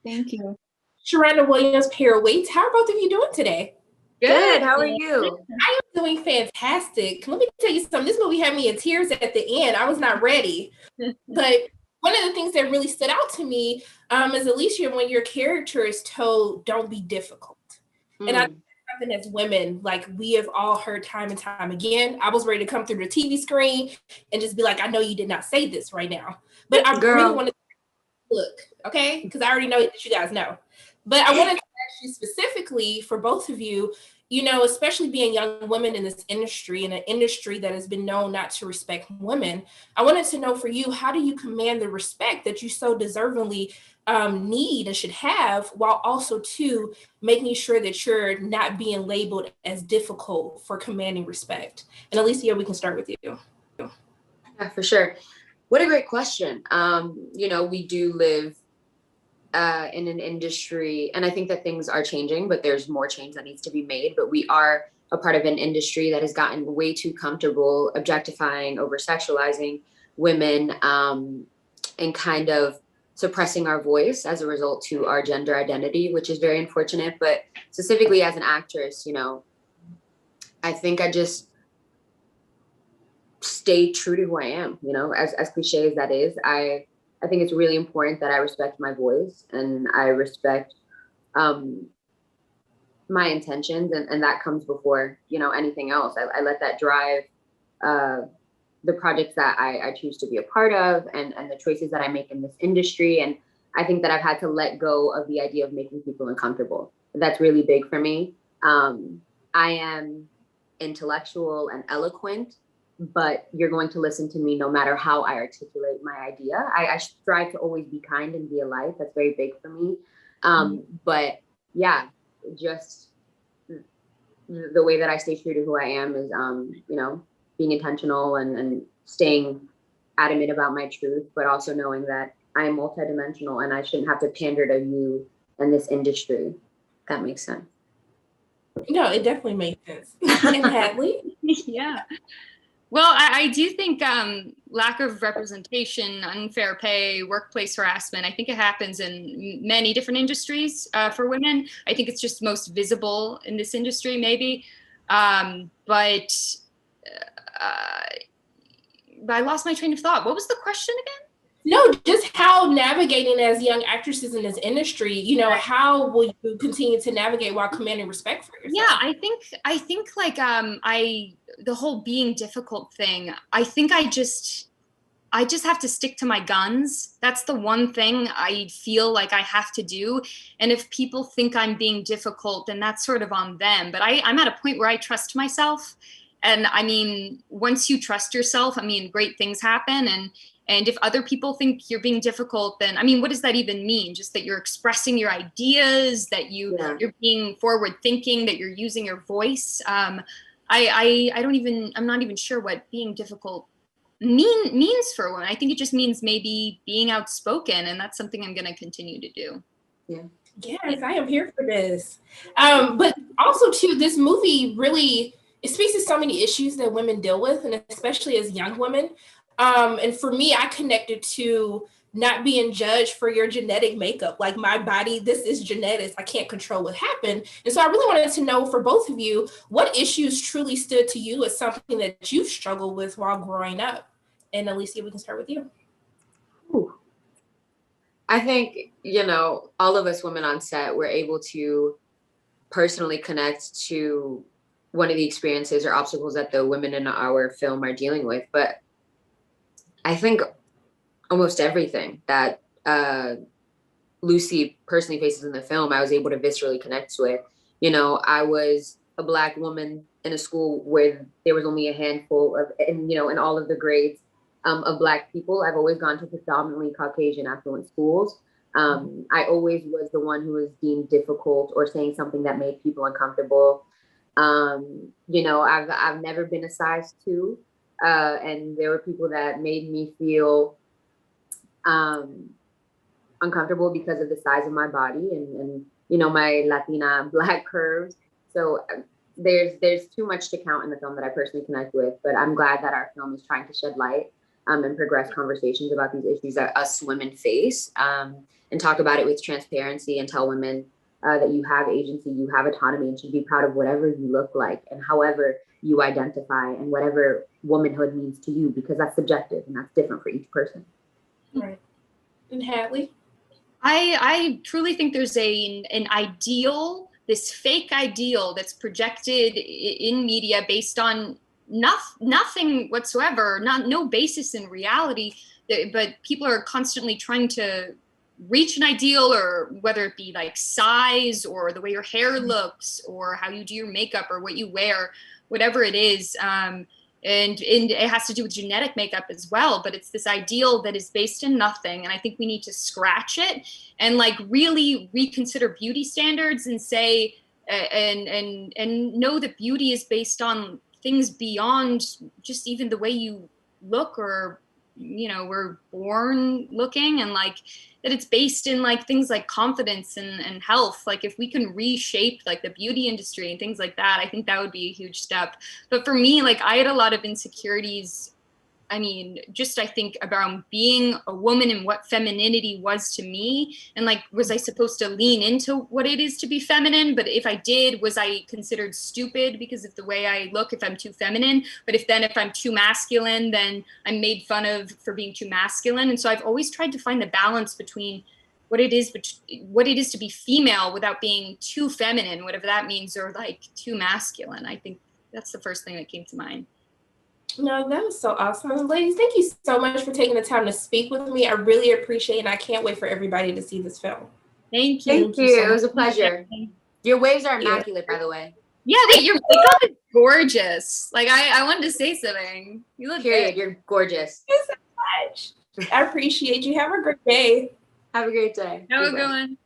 Thank you. Sharonda Williams Parawait. How are both of you doing today? Good. How are you? I am doing fantastic. Let me tell you something. This movie had me in tears at the end. I was not ready. But one of the things that really stood out to me is, Alycia, when your character is told, don't be difficult. And I think something as women, like we have all heard time and time again. I was ready to come through the TV screen and just be like, I know you did not say this right now. But I really wanted to look, okay? Because I already know that you guys know. But I wanted to ask you specifically for both of you, you know, especially being young women in this industry, in an industry that has been known not to respect women, I wanted to know for you, how do you command the respect that you so deservingly need and should have, while also too making sure that you're not being labeled as difficult for commanding respect? And Alycia, we can start with you. Yeah, for sure. What a great question. You know, we do live in an industry, and I think that things are changing, but there's more change that needs to be made. But we are a part of an industry that has gotten way too comfortable objectifying, over sexualizing women, and kind of suppressing our voice as a result to our gender identity, which is very unfortunate. But specifically as an actress, you know, I think I just stay true to who I am, you know, as cliche as that is. I think it's really important that I respect my voice and I respect my intentions, and that comes before, you know, anything else. I let that drive the projects that I choose to be a part of, and the choices that I make in this industry. And I think that I've had to let go of the idea of making people uncomfortable. That's really big for me. I am intellectual and eloquent, but you're going to listen to me no matter how I articulate my idea. I strive to always be kind and be a light. That's very big for me. But yeah, just the way that I stay true to who I am is, you know, being intentional and staying adamant about my truth, but also knowing that I am multidimensional and I shouldn't have to pander to you and this industry. That makes sense. No, it definitely makes sense. And Hadley? Yeah. Well, I do think lack of representation, unfair pay, workplace harassment, I think it happens in many different industries for women. I think it's just most visible in this industry, maybe. But I lost my train of thought. What was the question again? No, just how navigating as young actresses in this industry, you know, how will you continue to navigate while commanding respect for yourself? Yeah, I think like the whole being difficult thing, I think I just have to stick to my guns. That's the one thing I feel like I have to do. And if people think I'm being difficult, then that's sort of on them. But I'm at a point where I trust myself. And I mean, once you trust yourself, I mean, great things happen. And if other people think you're being difficult, then, I mean, what does that even mean? Just that you're expressing your ideas, that you're being forward thinking, that you're using your voice. I'm not even sure what being difficult means for a woman. I think it just means maybe being outspoken, and that's something I'm going to continue to do. Yeah. Yes, I am here for this. But also too, this movie really, it speaks to so many issues that women deal with, and especially as young women. And for me, I connected to not being judged for your genetic makeup. Like, my body, this is genetics. I can't control what happened. And so I really wanted to know for both of you, what issues truly stood to you as something that you've struggled with while growing up? And Alycia, we can start with you. Ooh. I think, you know, all of us women on set were able to personally connect to one of the experiences or obstacles that the women in our film are dealing with. But I think almost everything that Lucy personally faces in the film, I was able to viscerally connect to it. You know, I was a Black woman in a school where there was only a handful of, and you know, in all of the grades of Black people. I've always gone to predominantly Caucasian affluent schools. I always was the one who was deemed difficult or saying something that made people uncomfortable. You know, I've never been a size 2. And there were people that made me feel uncomfortable because of the size of my body and you know, my Latina Black curves. So there's too much to count in the film that I personally connect with, but I'm glad that our film is trying to shed light and progress conversations about these issues that us women face, and talk about it with transparency and tell women that you have agency, you have autonomy, and should be proud of whatever you look like and however you identify and whatever womanhood means to you, because that's subjective and that's different for each person. Right. And Hadley? I truly think there's an ideal, this fake ideal that's projected in media based on nothing whatsoever, no basis in reality, but people are constantly trying to reach an ideal, or whether it be like size or the way your hair looks or how you do your makeup or what you wear, whatever it is. And it has to do with genetic makeup as well, but it's this ideal that is based in nothing. And I think we need to scratch it and like really reconsider beauty standards and say, and know that beauty is based on things beyond just even the way you look or, you know, we're born looking, and like that it's based in like things like confidence and health. Like if we can reshape like the beauty industry and things like that, I think that would be a huge step. But for me, like I had a lot of insecurities. I mean, just I think about being a woman and what femininity was to me. And like, was I supposed to lean into what it is to be feminine? But if I did, was I considered stupid because of the way I look if I'm too feminine? But if I'm too masculine, then I'm made fun of for being too masculine. And so I've always tried to find the balance between what it is to be female without being too feminine, whatever that means, or like too masculine. I think that's the first thing that came to mind. No, that was so awesome. Ladies, thank you so much for taking the time to speak with me. I really appreciate it, and I can't wait for everybody to see this film. Thank you. Thank you. It was a pleasure. Your waves are immaculate, by the way. Yeah, wait, your makeup is gorgeous. Like, I wanted to say something. You look Period. good. You're gorgeous. Thank you so much. I appreciate you. Have a great day. Have a great day. Have a good one.